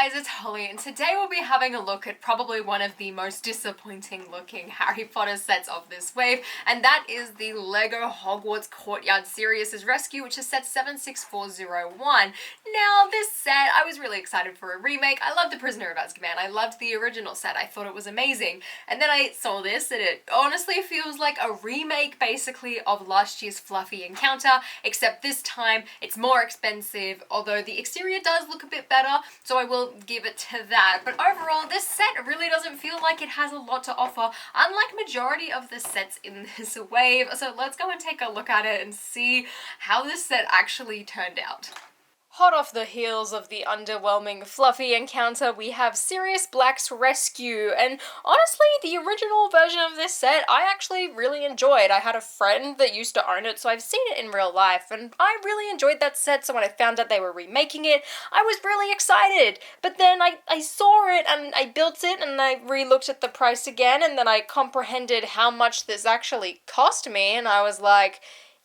guys, it's Holly, and today we'll be having a look at probably one of the most disappointing looking Harry Potter sets of this wave, and that is the LEGO Hogwarts Courtyard Sirius Rescue, which is set 76401. Now, this set, I was really excited for a remake. I loved The Prisoner of Azkaban. I loved the original set. I thought it was amazing. And then I saw this, and it honestly feels like a remake, basically, of last year's Fluffy Encounter, except this time it's more expensive, although the exterior does look a bit better, so I will give it to that. But overall, this set really doesn't feel like it has a lot to offer, unlike majority of the sets in this wave. So let's go and take a look at it and see how this set actually turned out. Hot off the heels of the underwhelming Fluffy Encounter, we have Sirius Black's Rescue, and honestly, the original version of this set I actually really enjoyed. I had a friend that used to own it, so I've seen it in real life, and I really enjoyed that set, so when I found out they were remaking it, I was really excited. But then I saw it, and I built it, and I re-looked at the price again, and then I comprehended how much this actually cost me, and I was like,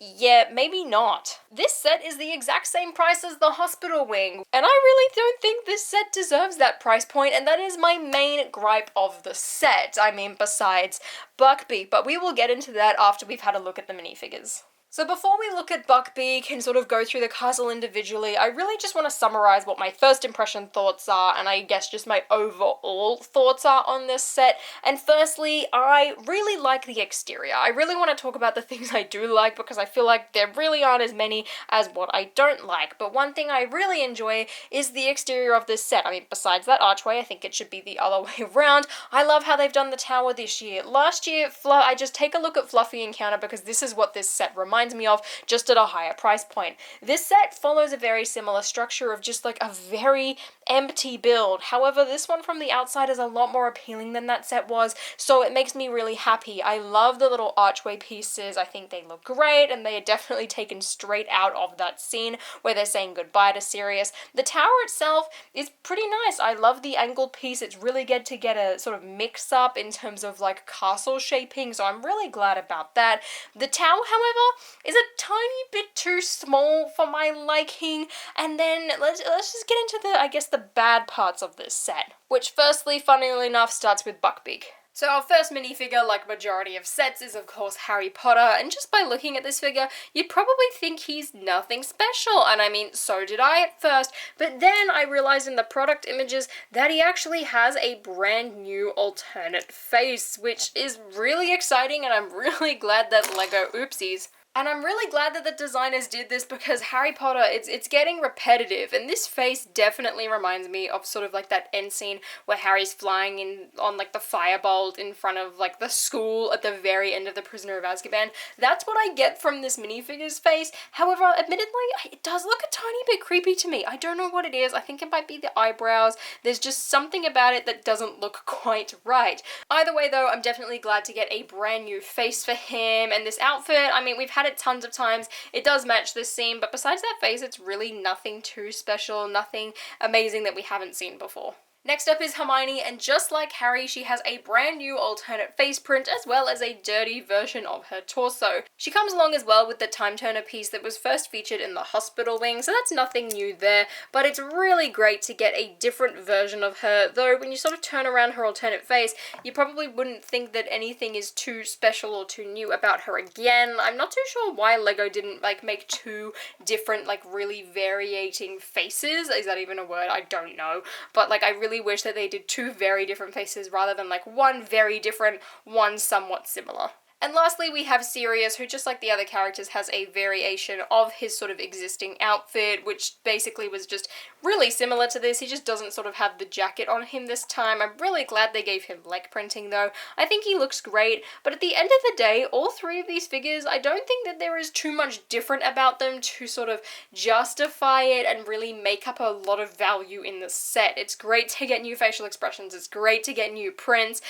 yeah, maybe not. This set is the exact same price as the hospital wing, and I really don't think this set deserves that price point, and that is my main gripe of the set. I mean, besides Buckbeak, but we will get into that after we've had a look at the minifigures. So before we look at Buckbeak and sort of go through the castle individually, I really just want to summarize what my first impression thoughts are, and I guess just my overall thoughts are on this set. And firstly, I really like the exterior. I really want to talk about the things I do like, because I feel like there really aren't as many as what I don't like. But one thing I really enjoy is the exterior of this set. I mean, besides that archway, I think it should be the other way around. I love how they've done the tower this year. Last year, I just take a look at Fluffy Encounter because this is what this set reminds me of, just at a higher price point. This set follows a very similar structure of just like a very empty build. However, this one from the outside is a lot more appealing than that set was, so it makes me really happy. I love the little archway pieces. I think they look great, and they are definitely taken straight out of that scene where they're saying goodbye to Sirius. The tower itself is pretty nice. I love the angled piece. It's really good to get a sort of mix up in terms of like castle shaping, so I'm really glad about that. The tower, however, is a tiny bit too small for my liking, and then let's just get into the, I guess, the bad parts of this set, which firstly, funnily enough, starts with Buckbeak. So our first minifigure, like majority of sets, is of course Harry Potter, and just by looking at this figure, you'd probably think he's nothing special, and I mean, so did I at first, but then I realized in the product images that he actually has a brand new alternate face, which is really exciting, and I'm really glad that LEGO, oopsies. And I'm really glad that the designers did this, because Harry Potter, it's getting repetitive, and this face definitely reminds me of sort of like that end scene where Harry's flying in on like the firebolt in front of like the school at the very end of The Prisoner of Azkaban. That's what I get from this minifigure's face. However, admittedly, it does look a tiny bit creepy to me. I don't know what it is. I think it might be the eyebrows. There's just something about it that doesn't look quite right. Either way though, I'm definitely glad to get a brand new face for him, and this outfit, I mean, we've had it tons of times. It does match this scene, but besides that face, it's really nothing too special, nothing amazing that we haven't seen before. Next up is Hermione, and just like Harry, she has a brand new alternate face print as well as a dirty version of her torso. She comes along as well with the time turner piece that was first featured in the hospital wing, so that's nothing new there, but it's really great to get a different version of her, though when you sort of turn around her alternate face, you probably wouldn't think that anything is too special or too new about her again. I'm not too sure why LEGO didn't like make two different like really variating faces. Is that even a word? I don't know, but like I really wish that they did two very different faces rather than like one very different, one somewhat similar. And lastly, we have Sirius, who just like the other characters has a variation of his sort of existing outfit, which basically was just really similar to this. He just doesn't sort of have the jacket on him this time. I'm really glad they gave him leg printing though. I think he looks great, but at the end of the day, all three of these figures, I don't think that there is too much different about them to sort of justify it and really make up a lot of value in the set. It's great to get new facial expressions, it's great to get new prints,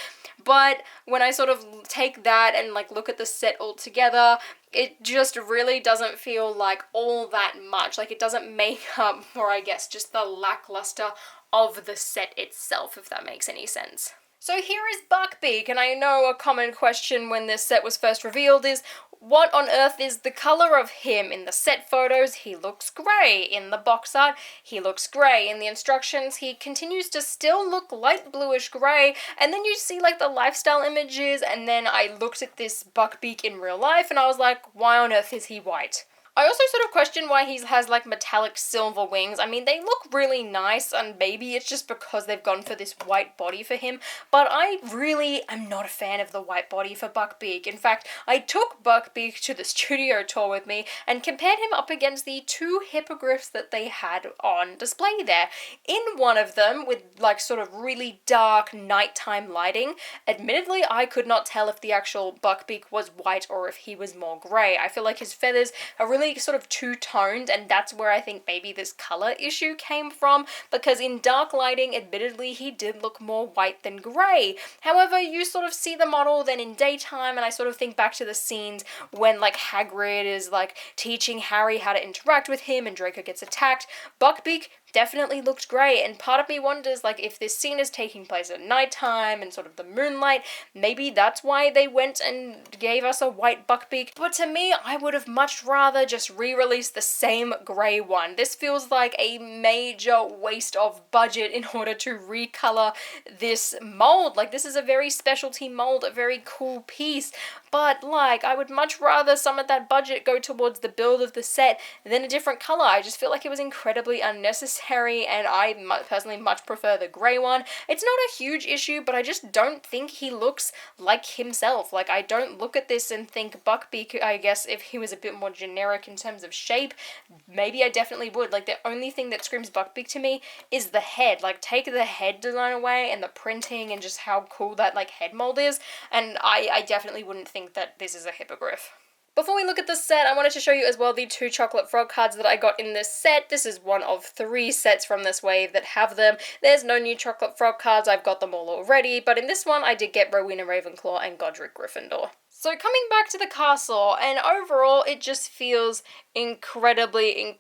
but when I sort of take that and like look at the set all together, it just really doesn't feel like all that much. Like it doesn't make up for, I guess, just the lackluster of the set itself, if that makes any sense. So here is Buckbeak, and I know a common question when this set was first revealed is, what on earth is the colour of him? In the set photos, he looks grey. In the box art, he looks grey. In the instructions, he continues to still look light bluish grey, and then you see like the lifestyle images, and then I looked at this Buckbeak in real life, and I was like, why on earth is he white? I also sort of question why he has like metallic silver wings. I mean, they look really nice, and maybe it's just because they've gone for this white body for him, but I really am not a fan of the white body for Buckbeak. In fact, I took Buckbeak to the studio tour with me and compared him up against the two hippogriffs that they had on display there. In one of them, with like sort of really dark nighttime lighting, admittedly I could not tell if the actual Buckbeak was white or if he was more grey. I feel like his feathers are really sort of two-toned, and that's where I think maybe this color issue came from, because in dark lighting, admittedly, he did look more white than grey. However, you sort of see the model then in daytime, and I sort of think back to the scenes when like Hagrid is like teaching Harry how to interact with him and Draco gets attacked. Buckbeak definitely looked grey, and part of me wonders like if this scene is taking place at nighttime and sort of the moonlight, maybe that's why they went and gave us a white Buckbeak. But to me, I would have much rather just re-release the same grey one. This feels like a major waste of budget in order to recolor this mold. Like, this is a very specialty mold, a very cool piece, but like, I would much rather some of that budget go towards the build of the set than a different color. I just feel like it was incredibly unnecessary, and I personally much prefer the grey one. It's not a huge issue, but I just don't think he looks like himself. Like, I don't look at this and think Buckbeak. I guess if he was a bit more generic in terms of shape, maybe I definitely would. Like, the only thing that screams Buckbeak to me is the head. Like, take the head design away and the printing and just how cool that like head mold is, and I definitely wouldn't think that this is a hippogriff. Before we look at the set, I wanted to show you as well the two chocolate frog cards that I got in this set. This is one of 3 sets from this wave that have them. There's no new chocolate frog cards, I've got them all already, but in this one I did get Rowena Ravenclaw and Godric Gryffindor. So coming back to the castle, and overall it just feels incredibly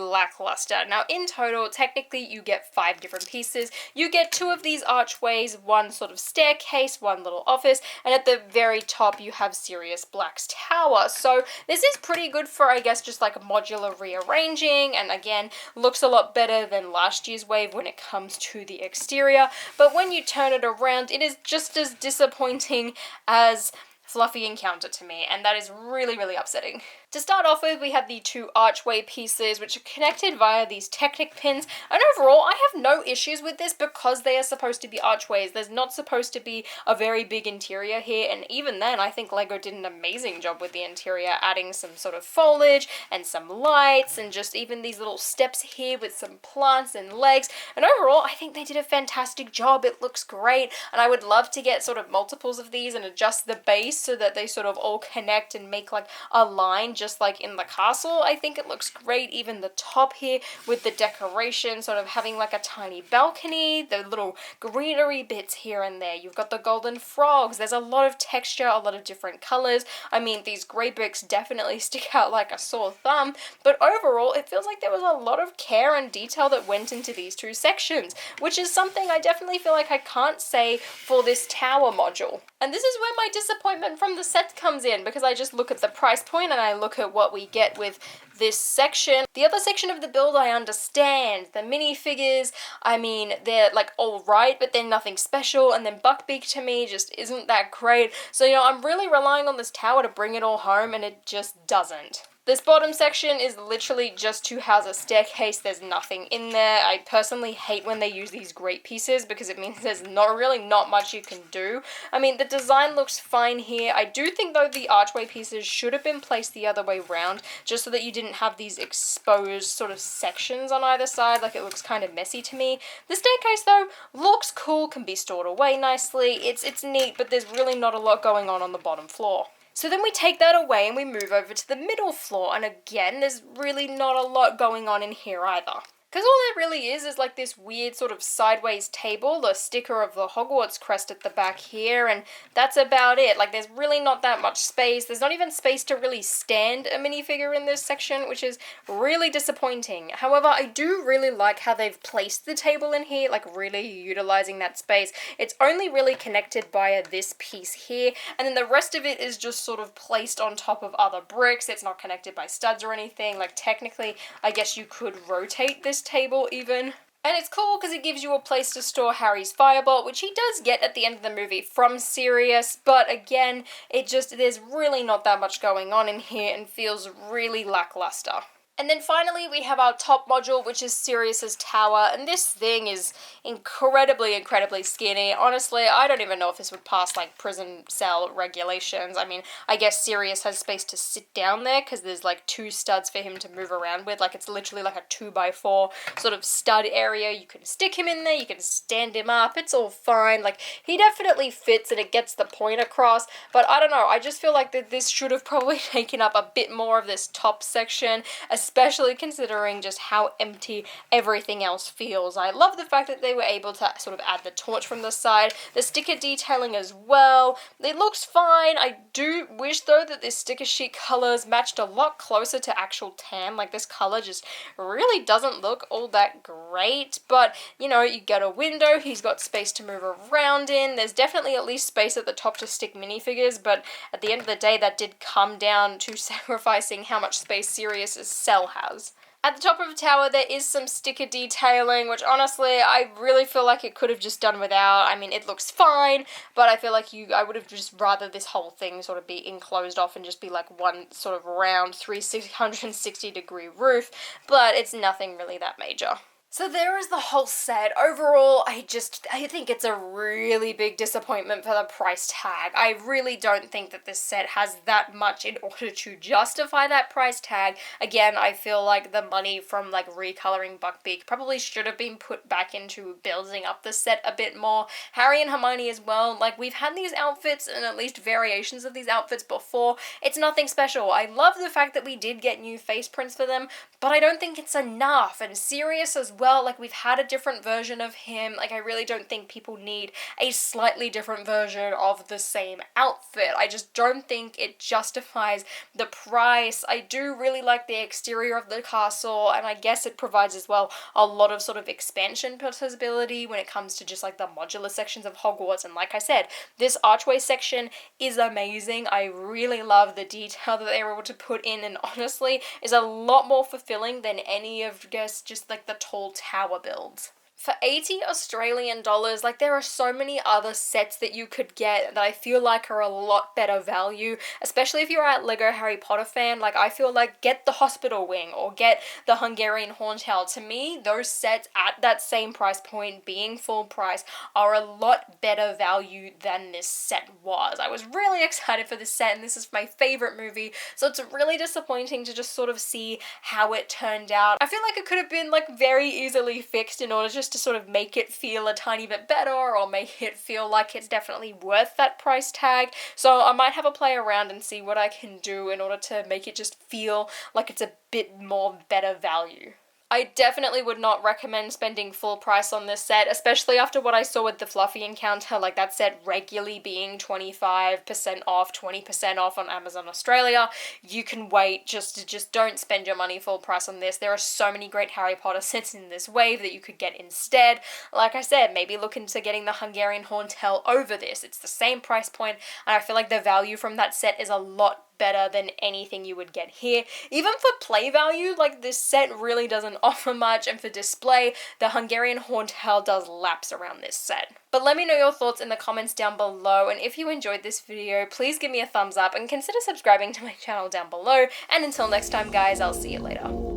lackluster. Now in total, technically you get 5 different pieces. You get 2 of these archways, 1 sort of staircase, 1 little office, and at the very top you have Sirius Black's tower. So this is pretty good for, I guess, just like modular rearranging, and again, looks a lot better than last year's wave when it comes to the exterior. But when you turn it around, it is just as disappointing as Fluffy Encounter to me, and that is really upsetting. To start off with, we have the 2 archway pieces, which are connected via these Technic pins, and overall, I have no issues with this because they are supposed to be archways. There's not supposed to be a very big interior here, and even then, I think LEGO did an amazing job with the interior, adding some sort of foliage and some lights, and just even these little steps here with some plants and legs, and overall, I think they did a fantastic job. It looks great, and I would love to get sort of multiples of these and adjust the base so that they sort of all connect and make like a line just like in the castle. I think it looks great. Even the top here with the decoration sort of having like a tiny balcony, the little greenery bits here and there. You've got the golden frogs. There's a lot of texture, a lot of different colors. I mean, these grey bricks definitely stick out like a sore thumb, but overall it feels like there was a lot of care and detail that went into these 2 sections, which is something I definitely feel like I can't say for this tower module. And this is where my disappointment from the set comes in, because I just look at the price point and I look at what we get with this section. The other section of the build I understand. The minifigures, I mean, they're like alright, but they're nothing special, and then Buckbeak to me just isn't that great. So, you know, I'm really relying on this tower to bring it all home, and it just doesn't. This bottom section is literally just to house a staircase. There's nothing in there. I personally hate when they use these great pieces because it means there's not much you can do. I mean, the design looks fine here. I do think though the archway pieces should have been placed the other way around, just so that you didn't have these exposed sort of sections on either side. Like, it looks kind of messy to me. The staircase though looks cool, can be stored away nicely. It's neat, but there's really not a lot going on the bottom floor. So then we take that away and we move over to the middle floor, and again, there's really not a lot going on in here either. Because all it really is like this weird sort of sideways table, the sticker of the Hogwarts crest at the back here, and that's about it. Like, there's really not that much space. There's not even space to really stand a minifigure in this section, which is really disappointing. However, I do really like how they've placed the table in here, like really utilizing that space. It's only really connected via this piece here, and then the rest of it is just sort of placed on top of other bricks. It's not connected by studs or anything. Like, technically, I guess you could rotate this table even. And it's cool because it gives you a place to store Harry's firebolt, which he does get at the end of the movie from Sirius, but again, there's really not that much going on in here and feels really lackluster. And then finally we have our top module, which is Sirius's tower, and this thing is incredibly skinny. Honestly, I don't even know if this would pass like prison cell regulations. I mean, I guess Sirius has space to sit down there because there's like 2 studs for him to move around with. Like, it's literally like a 2x4 sort of stud area. You can stick him in there, you can stand him up, it's all fine. Like, he definitely fits and it gets the point across, but I don't know, I just feel like that this should have probably taken up a bit more of this top section, especially considering just how empty everything else feels. I love the fact that they were able to sort of add the torch from the side, the sticker detailing as well. It looks fine. I do wish though that this sticker sheet colors matched a lot closer to actual tan. Like, this color just really doesn't look all that great, but you know, you get a window, he's got space to move around in, there's definitely at least space at the top to stick minifigures, but at the end of the day that did come down to sacrificing how much space Sirius's cell has. At the top of the tower, there is some sticker detailing, which honestly, I really feel like it could have just done without. I mean, it looks fine, but I feel like I would have just rather this whole thing sort of be enclosed off and just be like one sort of round 360-degree roof, but it's nothing really that major. So there is the whole set. Overall, I think it's a really big disappointment for the price tag. I really don't think that this set has that much in order to justify that price tag. Again, I feel like the money from like recoloring Buckbeak probably should have been put back into building up the set a bit more. Harry and Hermione as well. Like, we've had these outfits and at least variations of these outfits before. It's nothing special. I love the fact that we did get new face prints for them, but I don't think it's enough. And Sirius as well, like, we've had a different version of him. Like, I really don't think people need a slightly different version of the same outfit. I just don't think it justifies the price. I do really like the exterior of the castle, and I guess it provides as well a lot of sort of expansion possibility when it comes to just like the modular sections of Hogwarts. And like I said, this Archway section is amazing. I really love the detail that they were able to put in, and honestly is a lot more fulfilling than any of just like the tall tower builds. For 80 Australian dollars, like, there are so many other sets that you could get that I feel like are a lot better value, especially if you're a Lego Harry Potter fan. Like, I feel like get the hospital wing or get the Hungarian Horntail. To me, those sets at that same price point, being full price, are a lot better value than this set was. I was really excited for this set, and this is my favorite movie, so it's really disappointing to just sort of see how it turned out. I feel like it could have been like very easily fixed in order just to sort of make it feel a tiny bit better, or make it feel like it's definitely worth that price tag. So I might have a play around and see what I can do in order to make it just feel like it's a bit more better value. I definitely would not recommend spending full price on this set, especially after what I saw with the Fluffy encounter, like that set regularly being 25% off, 20% off on Amazon Australia. You can wait, just don't spend your money full price on this. There are so many great Harry Potter sets in this wave that you could get instead. Like I said, maybe look into getting the Hungarian Horntail over this. It's the same price point, and I feel like the value from that set is a lot better than anything you would get here. Even for play value, like, this set really doesn't offer much, and for display, the Hungarian Horntail does laps around this set. But let me know your thoughts in the comments down below, and if you enjoyed this video, please give me a thumbs up and consider subscribing to my channel down below, and until next time guys, I'll see you later.